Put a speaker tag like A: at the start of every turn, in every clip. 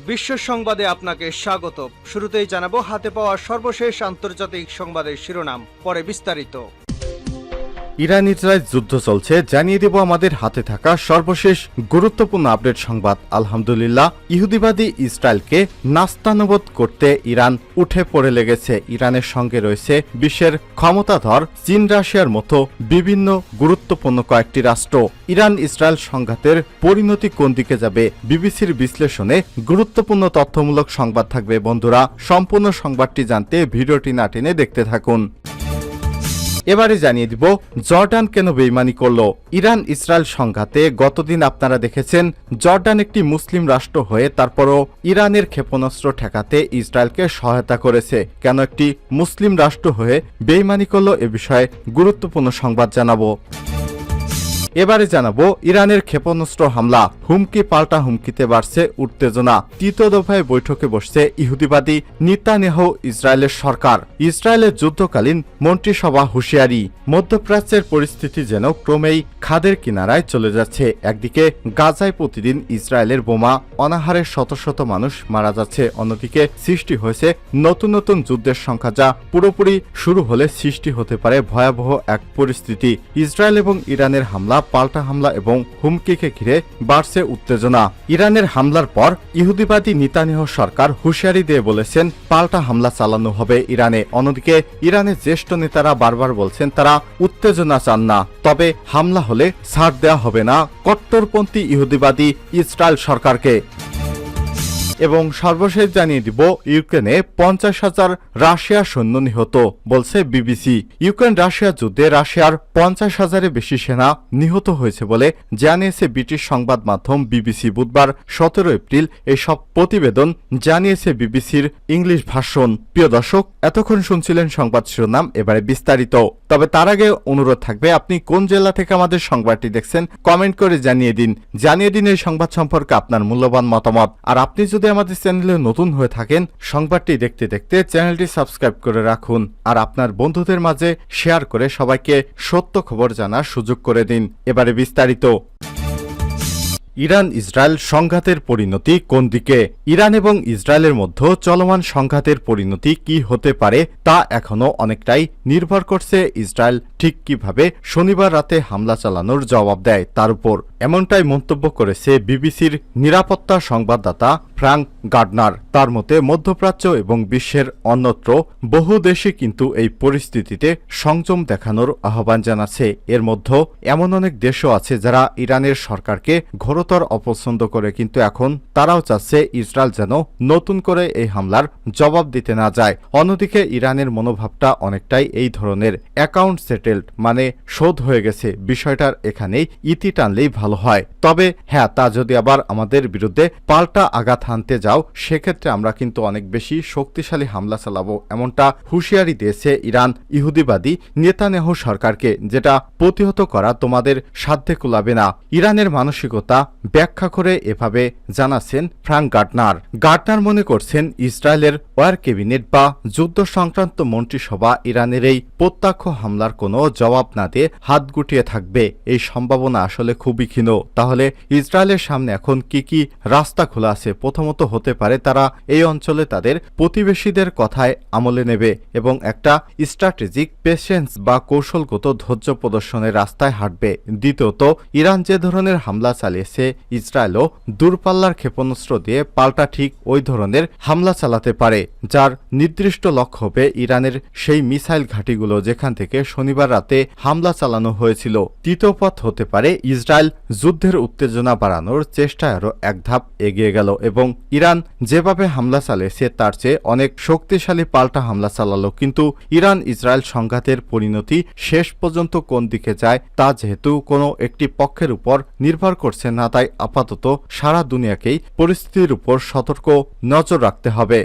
A: বিশ্ব সংবাদে আপনাকে স্বাগত। শুরুতেই জানাবো হাতে পাওয়া সর্বশেষ আন্তর্জাতিক সংবাদের শিরোনাম, পরে বিস্তারিত।
B: ইরান ইসরায়েল যুদ্ধ চলছে, জানিয়ে দেব আমাদের হাতে থাকা সর্বশেষ গুরুত্বপূর্ণ আপডেট সংবাদ। আলহামদুলিল্লাহ, ইহুদিবাদী ইসরায়েলকে নাস্তানুবোধ করতে ইরান উঠে পড়ে লেগেছে। ইরানের সঙ্গে রয়েছে বিশ্বের ক্ষমতাধর চীন, রাশিয়ার মতো বিভিন্ন গুরুত্বপূর্ণ কয়েকটি রাষ্ট্র। ইরান ইসরায়েল সংঘাতের পরিণতি কোন দিকে যাবে, বিবিসির বিশ্লেষণে গুরুত্বপূর্ণ তথ্যমূলক সংবাদ থাকবে। বন্ধুরা, সম্পূর্ণ সংবাদটি জানতে ভিডিওটি না টেনে দেখতে থাকুন। এবারে জানিয়ে দিব জর্ডান কেন বেইমানি করল। ইরান ইসরায়েল সংঘাতে গতদিন আপনারা দেখেছেন জর্ডান একটি মুসলিম রাষ্ট্র হয়ে তারপরও ইরানের ক্ষেপণাস্ত্র ঠেকাতে ইসরায়েলকে সহায়তা করেছে। কেন একটি মুসলিম রাষ্ট্র হয়ে বেইমানি করল, এ বিষয়ে গুরুত্বপূর্ণ সংবাদ জানাবো। এবারে জানাবো ইরানের ক্ষেপণাস্ত্র হামলা, হুমকি পাল্টা হুমকিতে বাড়ছে উত্তেজনা। তৃতীয় দফায় বৈঠকে বসছে ইহুদিবাদী নেতানিয়াহু ইসরায়েলের সরকার। ইসরায়েলের যুদ্ধকালীন মন্ত্রিসভা হুঁশিয়ারি, মধ্যপ্রাচ্যের পরিস্থিতি যেন ক্রমেই খাদের কিনারায় চলে যাচ্ছে। একদিকে গাজায় প্রতিদিন ইসরায়েলের বোমা অনাহারে শত শত মানুষ মারা যাচ্ছে, অন্যদিকে সৃষ্টি হয়েছে নতুন নতুন যুদ্ধের সংখ্যা, যা পুরোপুরি শুরু হলে সৃষ্টি হতে পারে ভয়াবহ এক পরিস্থিতি। ইসরায়েল এবং ইরানের হামলা, পাল্টা হামলা এবং হুমকিকে ঘিরে বাড়ছে উত্তেজনা। ইরানের হামলার পর ইহুদিবাদী নেতানিয়াহু সরকার হুঁশিয়ারি দিয়ে বলেছেন পাল্টা হামলা চালানো হবে ইরানে। অন্যদিকে ইরানের জ্যেষ্ঠ নেতারা বারবার বলছেন তারা উত্তেজনা চান না, তবে হামলা হলে ছাড় দেওয়া হবে না কট্টরপন্থী ইহুদিবাদী ইসরায়েল সরকারকে। এবং সর্বশেষ জানিয়ে দিব ইউক্রেনে 50,000 রাশিয়ার সৈন্য নিহত, বলছে বিবিসি। ইউক্রেন রাশিয়া যুদ্ধে রাশিয়ার 50,000-এর বেশি সেনা নিহত হয়েছে বলে জানিয়েছে ব্রিটিশ সংবাদ মাধ্যম বিবিসি। বুধবার 17 এপ্রিল এসব প্রতিবেদন জানিয়েছে বিবিসির ইংলিশ ভার্সন। প্রিয় দর্শক, এতক্ষণ শুনছিলেন সংবাদ শিরোনাম, এবারে বিস্তারিত। তবে তার আগে অনুরোধ থাকবে, আপনি কোন জেলা থেকে আমাদের সংবাদটি দেখছেন কমেন্ট করে জানিয়ে দিন এই সংবাদ সম্পর্কে আপনার মূল্যবান মতামত। আর আপনি যদি আমাদের চ্যানেলে নতুন হয়ে থাকেন, সংবাদটি দেখতে দেখতে চ্যানেলটি সাবস্ক্রাইব করে রাখুন আর আপনার বন্ধুদের মাঝে শেয়ার করে সবাইকে সত্য খবর জানার সুযোগ করে দিন। এবারে বিস্তারিত। ইরান ইসরায়েল সংঘাতের পরিণতি কোন দিকে? ইরান এবং ইসরায়েলের মধ্যে চলমান সংঘাতের পরিণতি কি হতে পারে তা এখনো অনেকটাই নির্ভর করছে ইসরায়েল ঠিক কিভাবে শনিবার রাতে হামলা চালানোর জবাব দেয় তার উপর। এমনটাই মন্তব্য করেছে বিবিসির নিরাপত্তা সংবাদদাতা ফ্রাঙ্ক গার্ডনার। তার মতে মধ্যপ্রাচ্য এবং বিশ্বের অন্যত্র বহু দেশে কিন্তু এই পরিস্থিতিতে সংযম দেখানোর আহ্বান জানাচ্ছে। এর মধ্যে এমন অনেক দেশও আছে যারা ইরানের সরকারকে ঘোরতর অপছন্দ করে, কিন্তু এখন তারাও চাচ্ছে ইসরায়েল যেন নতুন করে এই হামলার জবাব দিতে না যায়। অন্যদিকে ইরানের মনোভাবটা অনেকটাই এই ধরনের, অ্যাকাউন্ট সেটেলড, মানে শোধ হয়ে গেছে, বিষয়টার এখানেই ইতি টানলেই ভালো হয়। তবে হ্যাঁ, তা যদি আবার আমাদের বিরুদ্ধে পাল্টা আঘাত হানতে যাও, সেক্ষেত্রে আমরা কিন্তু অনেক বেশি শক্তিশালী হামলা চালাবো, এমনটা হুঁশিয়ারি দিয়েছে ইরান ইহুদিবাদী নেতানিয়াহু সরকারকে, যেটা প্রতিহত করা তোমাদের সাধ্যে কুলাবে না। ইরানের মানসিকতা ব্যাখ্যা করে এভাবে জানাচ্ছেন ফ্রাঙ্ক গার্ডনার। গার্ডনার মনে করছেন ইসরায়েলের ওয়ার ক্যাবিনেট বা যুদ্ধ সংক্রান্ত মন্ত্রিসভা ইরানের এই প্রত্যক্ষ হামলার কোনো জবাব না দিয়ে হাত গুটিয়ে থাকবে। এই সম্ভাবনা আসলে খুবই ক্ষীণ। তাহলে ইসরায়েলের সামনে এখন কি কি রাস্তা খোলা আছে? প্রথমত হতে পারে তারা এই অঞ্চলে তাদের প্রতিবেশীদের কথায় আমলে নেবে এবং একটা স্ট্র্যাটেজিক পেশেন্স বা কৌশলগত ধৈর্য প্রদর্শনের রাস্তায় হাঁটবে। দ্বিতীয়ত, ইরান যে ধরনের হামলা চালিয়েছে, ইসরায়েলও দূরপাল্লার ক্ষেপণাস্ত্র দিয়ে পাল্টা ঠিক ওই ধরনের হামলা চালাতে পারে, যার নির্দিষ্ট লক্ষ্য হবে ইরানের সেই মিসাইল ঘাঁটিগুলো যেখান থেকে শনিবার রাতে হামলা চালানো হয়েছিল। তৃতীয় পথ হতে পারে ইসরায়েল যুদ্ধের উত্তেজনা বাড়ানোর চেষ্টায় আরও এক ধাপ এগিয়ে গেল এবং ইরান যেভাবে হামলা চালিয়েছে তার চেয়ে অনেক শক্তিশালী পাল্টা হামলা চালালো। কিন্তু ইরান ইসরায়েল সংঘাতের পরিণতি শেষ পর্যন্ত কোন দিকে যায় তা যেহেতু কোনো একটি পক্ষের উপর নির্ভর করছে না, তাই আপাতত সারা দুনিয়াকেই পরিস্থিতির উপর সতর্ক নজর রাখতে হবে।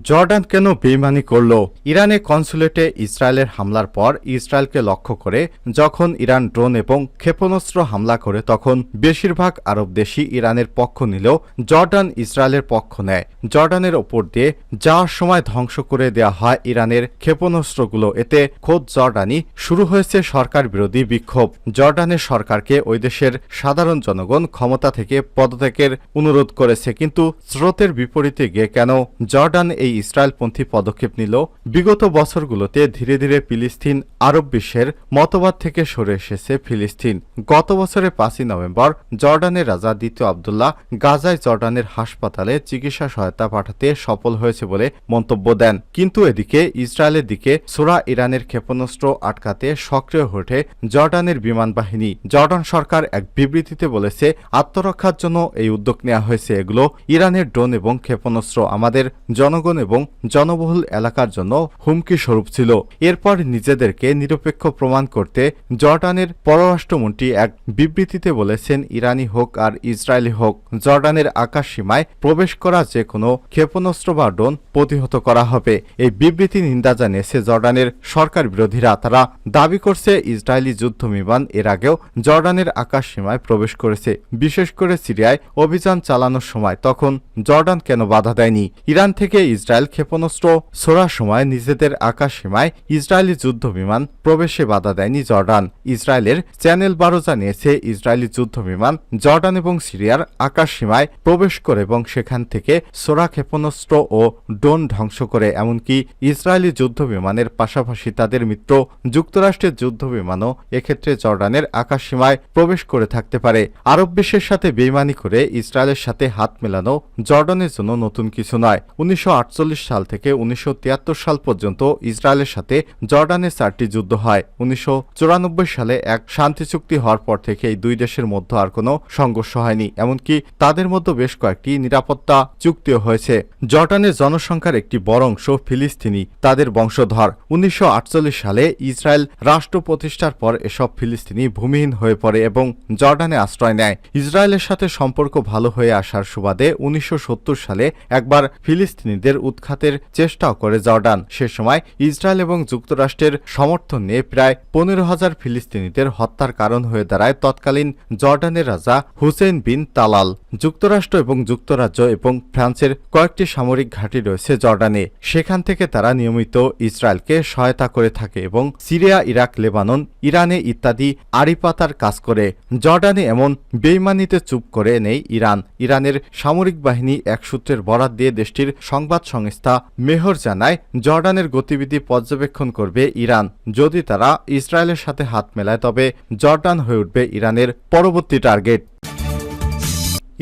B: জর্ডান কেন বেইমানি করল? ইরানে কনসুলেটে ইসরায়েলের হামলার পর ইসরায়েলকে লক্ষ্য করে যখন ইরান ড্রোন এবং ক্ষেপণাস্ত্র হামলা করে তখন বেশিরভাগ আরব দেশই ইরানের পক্ষ নিলেও জর্ডান ইসরায়েলের পক্ষ নেয়। জর্ডানের ওপর দিয়ে যাওয়ার সময় ধ্বংস করে দেওয়া হয় ইরানের ক্ষেপণাস্ত্রগুলো। এতে খোদ জর্ডানই শুরু হয়েছে সরকার বিরোধী বিক্ষোভ। জর্ডানের সরকারকে ওই দেশের সাধারণ জনগণ ক্ষমতা থেকে পদত্যাগের অনুরোধ করেছে, কিন্তু স্রোতের বিপরীতে গিয়ে কেন জর্ডান এই ইসরায়েলপন্থী পদক্ষেপ নিল? বিগত বছরগুলোতে ধীরে ধীরে ফিলিস্তিন আরব বিশ্বের মতবাদ থেকে সরে এসেছে ফিলিস্তিন। গত বছরের 5ই নভেম্বর জর্ডানের রাজা দ্বিতীয় আবদুল্লাহ গাজায় জর্ডানের হাসপাতালে চিকিৎসা সহায়তা পাঠাতে সফল হয়েছে বলে মন্তব্য দেন। কিন্তু এদিকে ইসরায়েলের দিকে ছোড়া ইরানের ক্ষেপণাস্ত্র আটকাতে সক্রিয় হয়ে ওঠে জর্ডানের বিমান বাহিনী। জর্ডান সরকার এক বিবৃতিতে বলেছে, আত্মরক্ষার জন্য এই উদ্যোগ নেওয়া হয়েছে। এগুলো ইরানের ড্রোন এবং ক্ষেপণাস্ত্র আমাদের জনগণ এবং জনবহুল এলাকার জন্য হুমকি স্বরূপ ছিল। এরপর নিজেদেরকে নিরপেক্ষ প্রমাণ করতে জর্ডানের পররাষ্ট্রমন্ত্রী এক বিবৃতিতে বলেছেন, ইরানি হোক আর ইসরায়েলি হোক, জর্ডানের আকাশ সীমায় প্রবেশ করা যে কোনো ক্ষেপণাস্ত্র বা ড্রোন প্রতিহত করা হবে। এই বিবৃতি নিন্দা জানিয়েছে জর্ডানের সরকার বিরোধীরা। তারা দাবি করছে ইসরায়েলি যুদ্ধ বিমান এর আগেও জর্ডানের আকাশ সীমায় প্রবেশ করেছে, বিশেষ করে সিরিয়ায় অভিযান চালানোর সময়। তখন জর্ডান কেন বাধা দেয়নি? ইরান থেকে ইসরায়েল ক্ষেপণাস্ত্র ছোড়ার সময় নিজেদের আকাশ সীমায় ইসরায়েলি যুদ্ধ বিমান প্রবেশে বাধা দেয়নি জর্ডান। ইসরায়েলের চ্যানেল 12 জানিয়েছে, ইসরায়েলি যুদ্ধ বিমান জর্ডান এবং সিরিয়ার আকাশ সীমায় প্রবেশ করে এবং সেখান থেকে ছোড়া ক্ষেপণাস্ত্র ও ড্রোন ধ্বংস করে। এমনকি ইসরায়েলি যুদ্ধ বিমানের পাশাপাশি তাদের মিত্র যুক্তরাষ্ট্রের যুদ্ধ বিমানও এক্ষেত্রে জর্ডানের আকাশ সীমায় প্রবেশ করে থাকতে পারে। আরব বিশ্বের সাথে বেইমানি করে ইসরায়েলের সাথে হাত মেলানো জর্ডানের জন্য নতুন কিছু নয়। 1948 সাল থেকে 1973 সাল পর্যন্ত ইসরায়েলের সাথে জর্ডানের 4টি যুদ্ধ হয়। 1994 সালে এক শান্তি চুক্তি হওয়ার পর থেকে এই দুই দেশের মধ্যে আর কোনো সংঘর্ষ হয়নি। এমনকি তাদের মধ্যে বেশ কয়েকটি নিরাপত্তা চুক্তিও হয়েছে। জর্ডানের জনসংখ্যার একটি বড় অংশ ফিলিস্তিনি, তাদের বংশধর। 1948 সালে ইসরায়েল রাষ্ট্র প্রতিষ্ঠার পর এসব ফিলিস্তিনি ভূমিহীন হয়ে পড়ে এবং জর্ডানে আশ্রয় নেয়। ইসরায়েলের সাথে সম্পর্ক ভালো হয়ে আসার সুবাদে 1970 সালে একবার ফিলিস্তিনিদের উৎখাতের চেষ্টাও করে জর্ডান। সে সময় ইসরায়েল এবং যুক্তরাষ্ট্রের সমর্থন নিয়ে প্রায় 15,000 ফিলিস্তিনিদের হত্যার কারণ হয়ে দাঁড়ায় তৎকালীন জর্ডানের রাজা হুসেইন বিন তালাল। যুক্তরাষ্ট্র এবং যুক্তরাজ্য এবং ফ্রান্সের কয়েকটি সামরিক ঘাঁটি রয়েছে জর্ডানে। সেখান থেকে তারা নিয়মিত ইসরায়েলকে সহায়তা করে থাকে এবং সিরিয়া, ইরাক, লেবানন, ইরানে ইত্যাদি আড়িপাতার কাজ করে। জর্ডানে এমন বেইমানিতে চুপ করে নেই ইরান। ইরানের সামরিক বাহিনী এক সূত্রের বরাত দিয়ে দেশটির সংবাদ সংস্থা মেহর জানায়, জর্ডানের গতিবিধি পর্যবেক্ষণ করবে ইরান। যদি তারা ইসরায়েলের সাথে হাত মেলায় তবে জর্ডান হয়ে উঠবে ইরানের পরবর্তী টার্গেট।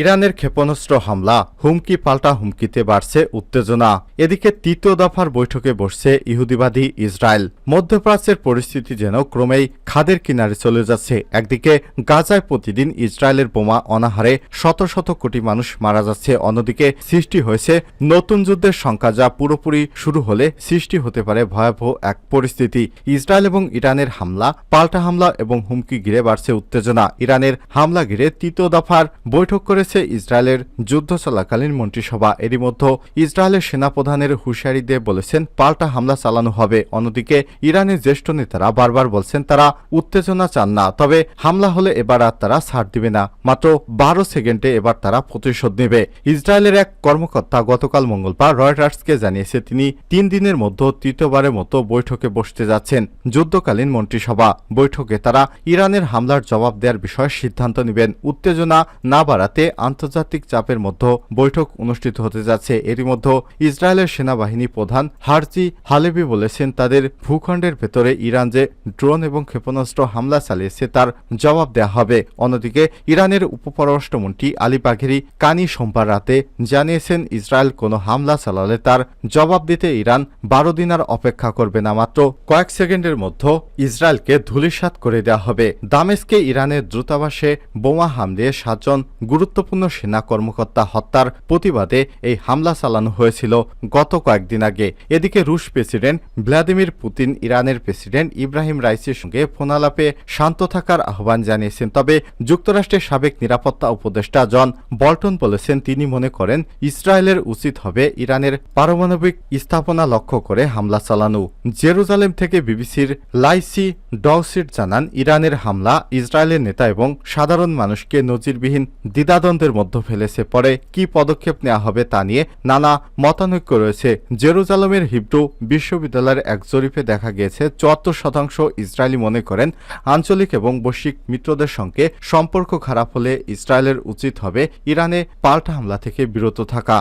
B: ইরানের ক্ষেপণাস্ত্র হামলা, হুমকি পাল্টা হুমকিতে বাড়ছে উত্তেজনা। এদিকে তৃতীয় দফার বৈঠকে বসছে ইহুদিবাদী ইসরায়েল। মধ্যপ্রাচ্যের পরিস্থিতি যেন ক্রমেই খাদের কিনারে চলে যাচ্ছে। একদিকে গাজায় প্রতিদিন ইসরায়েলের বোমা অনাহারে শত শত কোটি মানুষ মারা যাচ্ছে, অন্যদিকে সৃষ্টি হয়েছে নতুন যুদ্ধের সংখ্যা, যা পুরোপুরি শুরু হলে সৃষ্টি হতে পারে ভয়াবহ এক পরিস্থিতি। ইসরায়েল এবং ইরানের হামলা, পাল্টা হামলা এবং হুমকি ঘিরে বাড়ছে উত্তেজনা। ইরানের হামলা ঘিরে তৃতীয় দফার বৈঠক করে ইসরায়েলের যুদ্ধ চলাকালীন মন্ত্রিসভা। এরই মধ্যে ইসরায়েলের সেনাপ্রধানের হুঁশিয়ারি দিয়ে বলেছেন পাল্টা হামলা চালানো হবে। অন্যদিকে ইরানের জ্যেষ্ঠ নেতারা বারবার বলছেন তারা উত্তেজনা চান না, তবে হামলা হলে এবার আর তারা ছাড় দিবে না। মাত্র 12 সেকেন্ডে এবার তারা প্রতিশোধ নেবে। ইসরায়েলের এক কর্মকর্তা গতকাল মঙ্গলবার রয়টার্সকে জানিয়েছে তিনি 3 দিনের মধ্যে তৃতীয়বারের মতো বৈঠকে বসতে যাচ্ছেন যুদ্ধকালীন মন্ত্রিসভা। বৈঠকে তারা ইরানের হামলার জবাব দেওয়ার বিষয়ে সিদ্ধান্ত নেবেন। উত্তেজনা না বাড়াতে আন্তর্জাতিক চাপের মধ্যে বৈঠক অনুষ্ঠিত হতে যাচ্ছে। এরই মধ্যে ইসরায়েলের সেনাবাহিনী প্রধান হারজি হালেবি বলেছেন তাদের ভূখণ্ডের ভেতরে ইরান যে ড্রোন এবং ক্ষেপণাস্ত্র হামলা চালিয়েছে তার জবাব দেওয়া হবে। অন্যদিকে ইরানের উপপররাষ্ট্রমন্ত্রী আলী বাঘেরি কানি সোমবার রাতে জানিয়েছেন ইসরায়েল কোনো হামলা চালালে তার জবাব দিতে ইরান 12 দিন আর অপেক্ষা করবে না, মাত্র কয়েক সেকেন্ডের মধ্যে ইসরায়েলকে ধূলিসাৎ করে দেওয়া হবে। দামেস্কে ইরানের দূতাবাসে বোমা হামলে 7 জন গুরুত্ব গুরুত্বপূর্ণ সেনা কর্মকর্তা হত্যার প্রতিবাদে এই হামলা চালানো হয়েছিল গত কয়েকদিন আগে। এদিকে রুশ প্রেসিডেন্ট ভ্লাদিমির পুতিন ইরানের প্রেসিডেন্ট ইব্রাহিম রাইসির সঙ্গে ফোনালাপে শান্ত থাকার আহ্বান জানিয়েছেন। তবে যুক্তরাষ্ট্রের সাবেক নিরাপত্তা উপদেষ্টা জন বল্টন বলেছেন, তিনি মনে করেন ইসরায়েলের উচিত হবে ইরানের পারমাণবিক স্থাপনা লক্ষ্য করে হামলা চালানো। জেরুজালেম থেকে বিবিসির লাইসি ডউসিট জানান, ইরানের হামলা ইসরায়েলের নেতা এবং সাধারণ মানুষকে নজিরবিহীন দ্বিধাদ্বন্দ্বের মধ্যে ফেলেছে। পরে কি পদক্ষেপ নেওয়া হবে তা নিয়ে নানা মতানৈক্য রয়েছে। জেরুজালেমের হিব্রু বিশ্ববিদ্যালয়ের এক জরিপে দেখা গিয়েছে ৭৪% ইসরায়েলি মনে করেন আঞ্চলিক এবং বৈশ্বিক মিত্রদের সঙ্গে সম্পর্ক খারাপ হলে ইসরায়েলের উচিত হবে ইরানে পাল্টা হামলা থেকে বিরত থাকা।